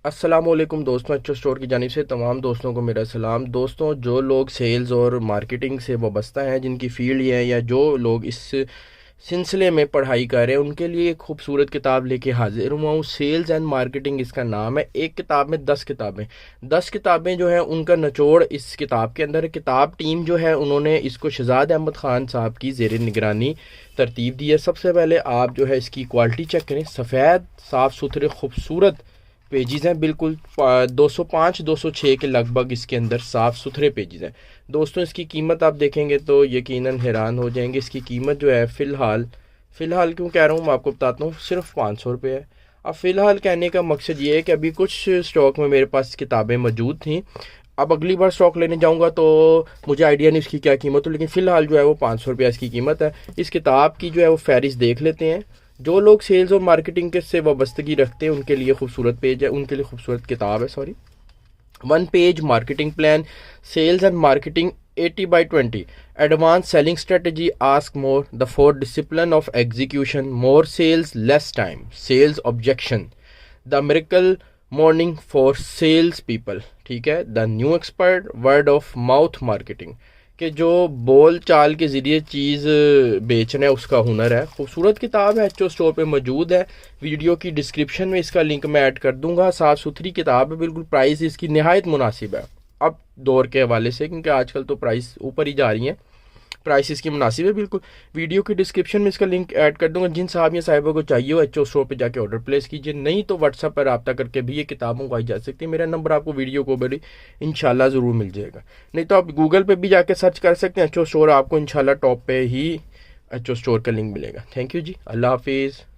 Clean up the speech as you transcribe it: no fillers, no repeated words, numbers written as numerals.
अस्सलामुअलैकुम दोस्तों, अच्छो स्टोर की जानिब से तमाम दोस्तों को मेरा सलाम। दोस्तों, जो लोग सेल्स और मार्केटिंग से वाबस्ता हैं, जिनकी फील्ड ये है, या जो लोग इस सिलसिले में पढ़ाई कर रहे हैं, उनके लिए एक खूबसूरत किताब लेके हाजिर हुआ हूँ। सेल्स एंड मार्केटिंग इसका नाम है। एक किताब में 10 किताबें, 10 किताबें जो हैं उनका निचोड़ इस किताब के अंदर है। किताब टीम जो है उन्होंने इसको शहजाद अहमद ख़ान साहब की ज़ेर निगरानी तरतीब दी है। सबसे पहले आप जो है इसकी क्वालिटी चेक करें। सफ़ेद साफ़ सुथरे खूबसूरत पेजेस हैं, बिल्कुल 205-206 के लगभग इसके अंदर साफ़ सुथरे पेजेस हैं। दोस्तों, इसकी कीमत आप देखेंगे तो यकीनन हैरान हो जाएंगे। इसकी कीमत जो है फ़िलहाल क्यों कह रहा हूँ मैं आपको बताता हूँ, सिर्फ 500 रुपये है। अब फ़िलहाल कहने का मकसद ये है कि अभी कुछ स्टॉक में मेरे पास किताबें मौजूद थी। अब अगली बार स्टॉक लेने जाऊंगा तो मुझे आइडिया नहीं इसकी क्या कीमत हो, लेकिन फ़िलहाल जो है वो 500 रुपये इसकी कीमत है। इस किताब की जो है वो फहरिस्त देख लेते हैं। जो लोग सेल्स और मार्केटिंग के से वाबस्तगी रखते हैं उनके लिए खूबसूरत पेज है, उनके लिए खूबसूरत किताब है। Sorry, 1 page marketing plan, sales and marketing 80/20, advance selling strategy, ask more, the 4 discipline of execution, more sales less time, sales objection, the miracle morning for sales people. ठीक है, the new expert, word of mouth marketing, कि जो बोल चाल के ज़रिए चीज़ बेचना है उसका हुनर है। खूबसूरत किताब है, एचओ स्टोर पे मौजूद है। वीडियो की डिस्क्रिप्शन में इसका लिंक मैं ऐड कर दूंगा। साफ़ सुथरी किताब है, बिल्कुल प्राइस इसकी नहायत मुनासिब है अब दौर के हवाले से, क्योंकि आजकल तो प्राइस ऊपर ही जा रही हैं। प्राइस इसकी मुनासिब है बिल्कुल। वीडियो की डिस्क्रिप्शन में इसका लिंक ऐड कर दूंगा। जिन साहब या साहिबों को चाहिए हो एचओ स्टोर पे जाके ऑर्डर प्लेस कीजिए, नहीं तो व्हाट्सएप पर रब्ता करके भी ये किताब मंगवाई जा सकती है। मेरा नंबर आपको वीडियो को बड़ी इंशाल्लाह ज़रूर मिल जाएगा। नहीं तो आप गूगल पे भी जाके सर्च कर सकते हैं एचओ स्टोर, आपको इंशाल्लाह टॉप पे ही एचओ स्टोर का लिंक मिलेगा। थैंक यू जी, अल्लाह हाफिज़।